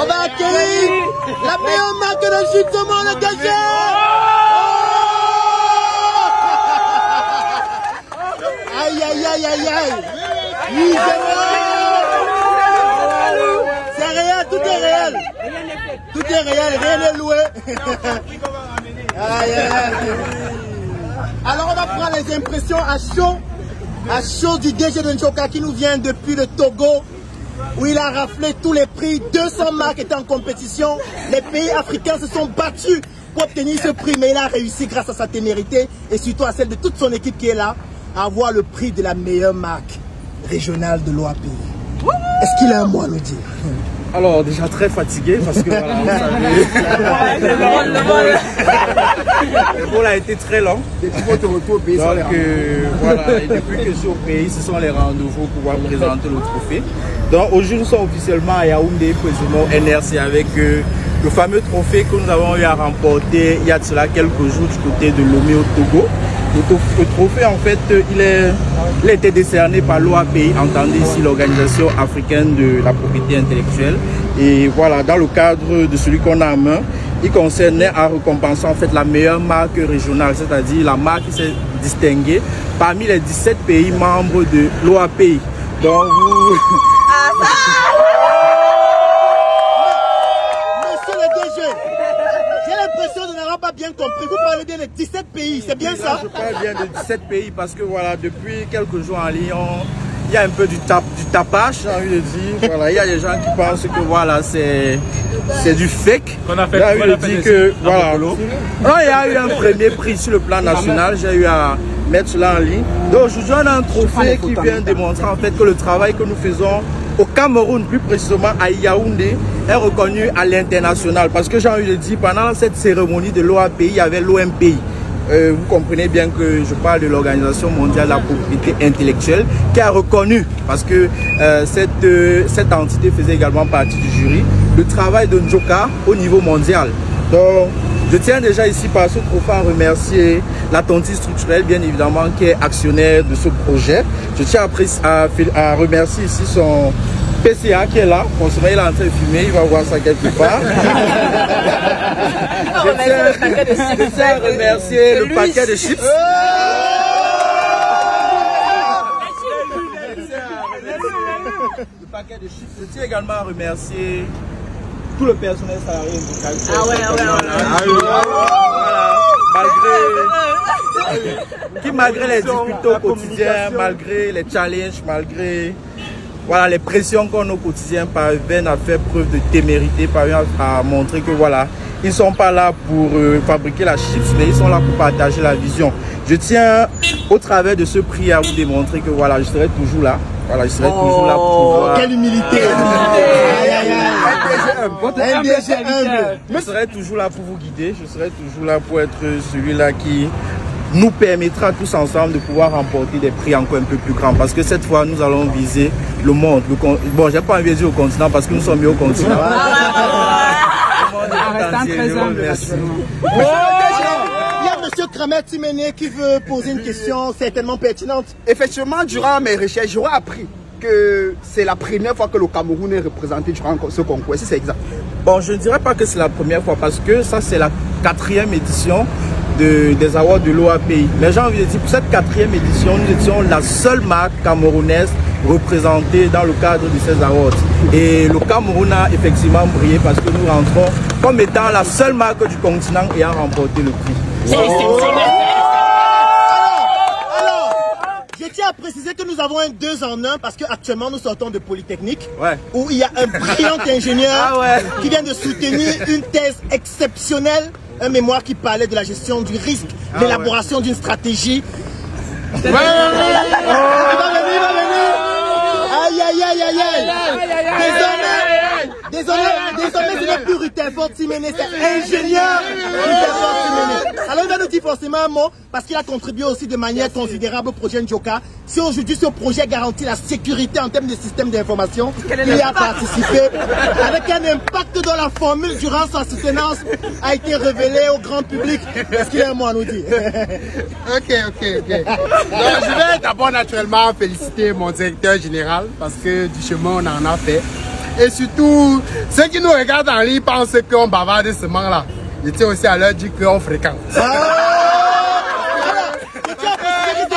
On va accueillir la meilleure marque de chute au monde, dégagée. Aïe, aïe, aïe, aïe, aïe. Oui, c'est réel, tout est réel. Tout est réel, rien n'est loué. Aïe, aïe, aïe. Alors on va prendre les impressions à chaud du DG de Njoka qui nous vient depuis le Togo, où il a raflé tous les prix. 200 marques étaient en compétition. Les pays africains se sont battus pour obtenir ce prix, mais il a réussi grâce à sa témérité et surtout à celle de toute son équipe qui est là, à avoir le prix de la meilleure marque régionale de l'OAPI. Est-ce qu'il a un mot à nous dire? Alors déjà très fatigué parce que voilà, vous savez, le vol a été très long. Donc voilà, et depuis que je suis au pays, ce sont les rendez-vous pour pouvoir présenter le trophée. Donc aujourd'hui nous sommes officiellement à Yaoundé, précisément NRC, avec le fameux trophée que nous avons eu à remporter il y a de cela quelques jours du côté de Lomé au Togo. Le trophée, en fait, il a été décerné par l'OAPI, entendez ici l'Organisation africaine de la propriété intellectuelle. Et voilà, dans le cadre de celui qu'on a en main, il concernait à récompenser en fait la meilleure marque régionale, c'est-à-dire la marque qui s'est distinguée parmi les 17 pays membres de l'OAPI. Donc vous... Pas bien compris, vous parlez bien de 17 pays, c'est bien ça? Je parle bien de 17 pays parce que voilà, depuis quelques jours en Lyon, il y a un peu du tapage, j'ai envie de dire. Voilà, il y a des gens qui pensent que voilà, c'est du fake. On a fait, voilà. Il y a eu un premier prix sur le plan national, j'ai eu à mettre cela en ligne. Donc aujourd'hui on a un trophée qui vient démontrer en fait que le travail que nous faisons au Cameroun, plus précisément à Yaoundé, est reconnu à l'international. Parce que j'ai envie de dire, pendant cette cérémonie de l'OAPI, il y avait l'OMPI. Vous comprenez bien que je parle de l'Organisation mondiale de la propriété intellectuelle, qui a reconnu, parce que cette entité faisait également partie du jury, le travail de Njoka au niveau mondial. Donc, je tiens déjà ici par ce trophée à remercier la tontine structurelle, bien évidemment, qui est actionnaire de ce projet. Je tiens à remercier ici son PCA qui est là. Forcément, il est en train de fumer, il va voir ça quelque part. Je tiens à remercier le paquet de chips. Le paquet de chips. Je tiens également à remercier tout le personnel salarié malgré les difficultés au quotidien, malgré les challenges, malgré voilà, les pressions qu'on a au quotidien, parviennent à faire preuve de témérité, parviennent à montrer que voilà, ils ne sont pas là pour fabriquer la chips, mais ils sont là pour partager la vision. Je tiens au travers de ce prix à vous démontrer que voilà, je serai toujours là. Voilà, je serai toujours là pour pouvoir... Quelle humilité! Je serai toujours là pour vous guider, je serai toujours là pour être celui-là qui nous permettra tous ensemble de pouvoir remporter des prix encore un peu plus grands. Parce que cette fois, nous allons viser le monde. Bon, j'ai pas envie de dire au continent parce que nous sommes mis au continent. Merci. Monsieur Kramer Timene qui veut poser une question certainement pertinente. Effectivement, durant mes recherches, j'aurais appris que c'est la première fois que le Cameroun est représenté durant ce concours. Si c'est exact? Bon, je ne dirais pas que c'est la première fois parce que ça, c'est la 4e édition des awards de l'OAPI. Les gens ont envie de dire, pour cette 4e édition, nous étions la seule marque camerounaise représentée dans le cadre de ces awards. Et le Cameroun a effectivement brillé parce que nous rentrons comme étant la seule marque du continent ayant remporté le prix. Alors, je tiens à préciser que nous avons un 2 en 1 parce qu'actuellement nous sortons de Polytechnique où il y a un brillant ingénieur qui vient de soutenir une thèse exceptionnelle, un mémoire qui parlait de la gestion du risque, l'élaboration d'une stratégie. Il va venir. Aïe, aïe, aïe, aïe, aïe. Désormais, ce n'est plus Rutherford Timene, c'est ingénieur Rutherford Timene. Alors, il va nous dire forcément un mot, parce qu'il a contribué aussi de manière considérable au projet Njoka. Si aujourd'hui ce projet garantit la sécurité en termes de système d'information, il a participé avec un impact dont la formule durant sa soutenance a été révélée au grand public. Est-ce qu'il a un mot à nous dire? Ok. Donc, je vais d'abord naturellement féliciter mon directeur général parce que du chemin on en a fait. Et surtout, ceux qui nous regardent en ligne pensent qu'on bavarde seulement là. Je tiens aussi à leur dire qu'on fréquente.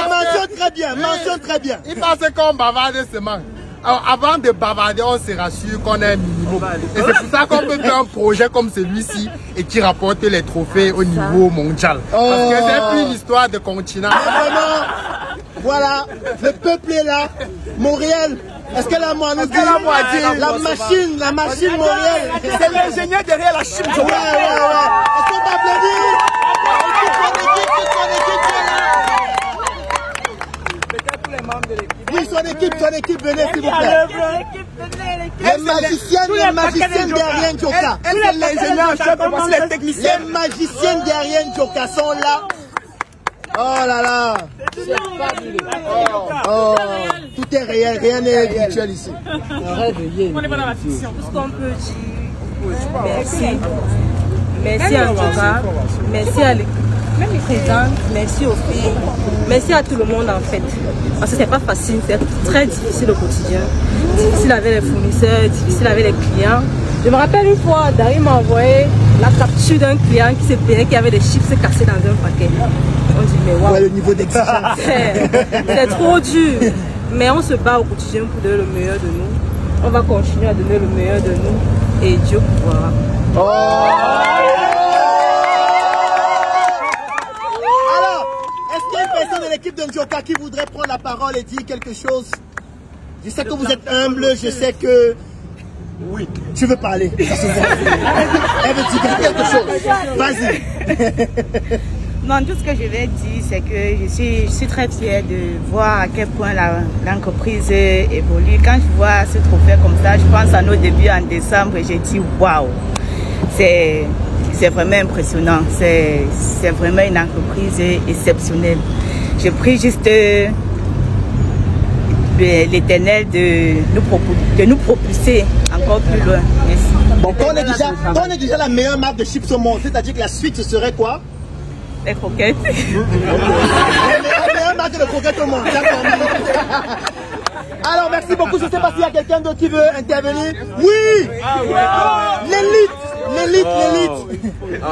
Mentionne très bien, mentionne très bien. Ils pensent qu'on bavarde seulement. Alors, avant de bavarder, on se rassure qu'on est un minimum. Et c'est pour ça qu'on peut faire un projet comme celui-ci et qui rapporte les trophées au niveau mondial. Parce que c'est plus une histoire de continent. Vraiment, voilà, le peuple est là. Montréal, est-ce que la machine Montréal, c'est l'ingénieur derrière la Chine. Ouais. Est-ce qu'on t'applaudit? Oui, son équipe, venez s'il vous plaît. Les magiciennes derrière Njoka. C'est l'ingénieur, les techniciens. Les magiciennes derrière Njoka sont là. Oh là là. Oh, tout est réel, rien n'est virtuel ici. Tout ce qu'on peut dire, merci à Njoka, merci à l'équipe. Même les présents, merci aux filles, merci à tout le monde en fait. Parce que c'est pas facile, c'est très difficile au quotidien. Difficile avec les fournisseurs, difficile avec les clients. Je me rappelle une fois, Dari m'a envoyé la capture d'un client qui s'est payé, qui avait des chips cassés dans un paquet. On dit mais waouh, le niveau d'exigence. C'est trop dur. Mais on se bat au quotidien pour donner le meilleur de nous. On va continuer à donner le meilleur de nous et Dieu pourra. De l'équipe de Njoka qui voudrait prendre la parole et dire quelque chose. Je sais que vous êtes humble, je sais que... Oui, tu veux parler. Elle veut dire quelque chose. Vas-y. Non, tout ce que je vais dire, c'est que je suis très fière de voir à quel point l'entreprise évolue. Quand je vois ce trophée comme ça, je pense à nos débuts en décembre et j'ai dit waouh. C'est vraiment impressionnant. C'est vraiment une entreprise exceptionnelle. Je prie juste l'Éternel de nous propulser encore plus loin. Merci. Bon, quand on est déjà la meilleure marque de chips au monde, c'est-à-dire que la suite, ce serait quoi? Les croquettes. La meilleure marque de croquettes au monde. Alors, merci beaucoup. Je ne sais pas s'il y a quelqu'un d'autre qui veut intervenir. Oui! L'élite!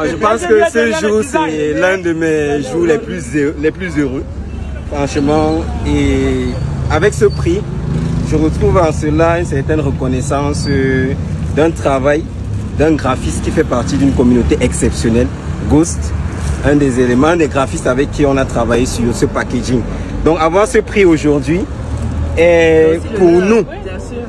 Je pense que ce jour, c'est l'un de mes jours les plus heureux. Franchement, et avec ce prix, je retrouve en cela une certaine reconnaissance d'un travail d'un graphiste qui fait partie d'une communauté exceptionnelle, Ghost, un des éléments des graphistes avec qui on a travaillé sur ce packaging. Donc avoir ce prix aujourd'hui, pour nous,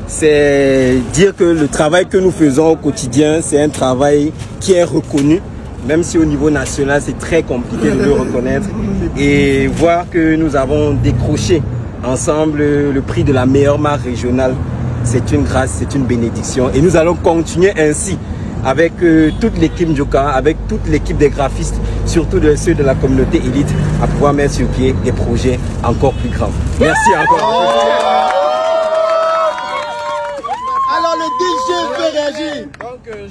c'est dire que le travail que nous faisons au quotidien, c'est un travail qui est reconnu, même si au niveau national, c'est très compliqué de le reconnaître. Et voir que nous avons décroché ensemble le prix de la meilleure marque régionale, c'est une grâce, c'est une bénédiction. Et nous allons continuer ainsi avec toute l'équipe Njoka, avec toute l'équipe des graphistes, surtout ceux de la communauté élite, à pouvoir mettre sur pied des projets encore plus grands. Merci encore. Alors le DJ peut réagir.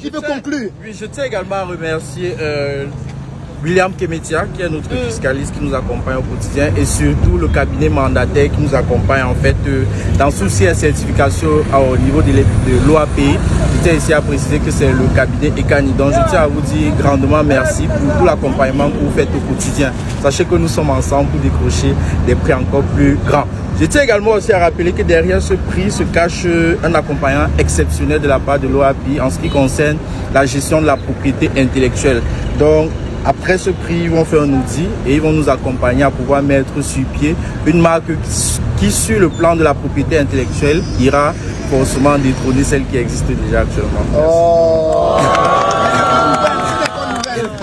Il peut conclure. Oui, je tiens également à remercier William Kemetia, qui est notre fiscaliste, qui nous accompagne au quotidien, et surtout le cabinet mandataire qui nous accompagne en fait dans souci et certification au niveau de l'OAPI. Je tiens ici à préciser que c'est le cabinet Ekani. Donc je tiens à vous dire grandement merci pour tout l'accompagnement que vous faites au quotidien. Sachez que nous sommes ensemble pour décrocher des prix encore plus grands. Je tiens également aussi à rappeler que derrière ce prix se cache un accompagnement exceptionnel de la part de l'OAPI en ce qui concerne la gestion de la propriété intellectuelle. Donc, après ce prix, ils vont faire un outil et ils vont nous accompagner à pouvoir mettre sur pied une marque qui sur le plan de la propriété intellectuelle, ira forcément détrôner celle qui existe déjà actuellement.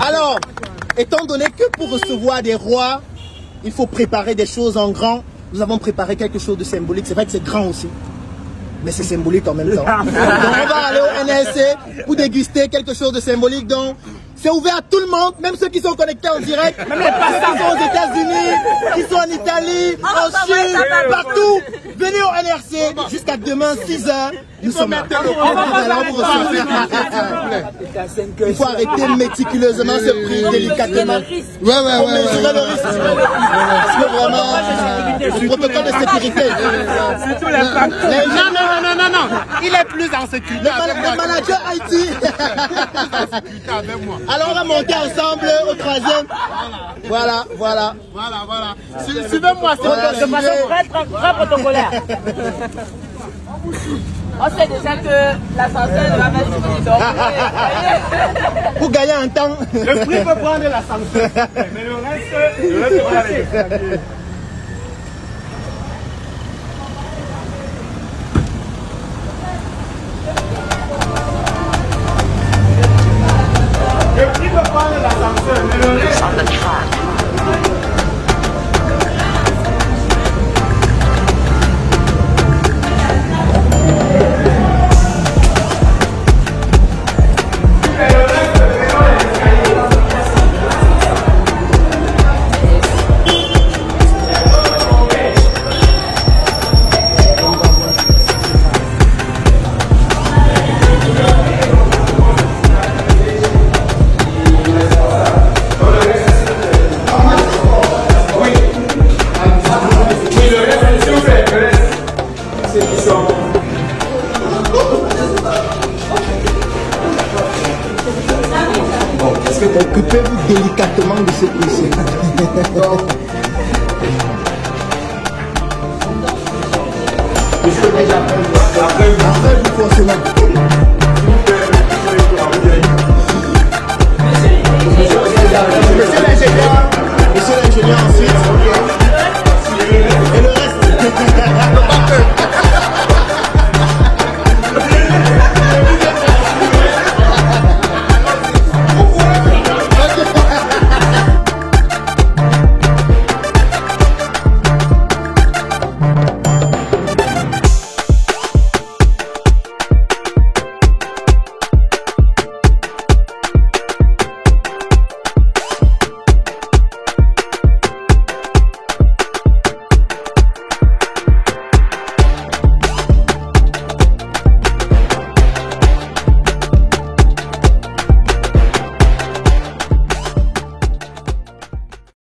Alors, étant donné que pour recevoir des rois, il faut préparer des choses en grand, nous avons préparé quelque chose de symbolique. C'est vrai que c'est grand aussi, mais c'est symbolique en même temps. Donc on va aller au NRC pour déguster quelque chose de symbolique. Donc c'est ouvert à tout le monde, même ceux qui sont connectés en direct, même ceux qui sont aux États-Unis, qui sont en Italie, en Chine, partout. Venez au NRC jusqu'à demain 6 h. Nous sommes là. Il faut arrêter méticuleusement ce prix délicatement. Ouais. Pour mesurer le risque. Parce que vraiment, le protocole de sécurité. Non. Il est plus en sécurité. Le manager Haïti. Alors on va monter ensemble au troisième. Voilà. Suivez-moi, c'est de façon très protocolaire. On sait déjà que l'ascenseur ne va pas suffire. Pour gagner un temps. Le prix peut prendre l'ascenseur. Mais le reste va aller. Le prix peut prendre l'ascenseur. Mais le reste... Occupez-vous délicatement de ce dossier. Après vous forcément. Monsieur l'ingénieur.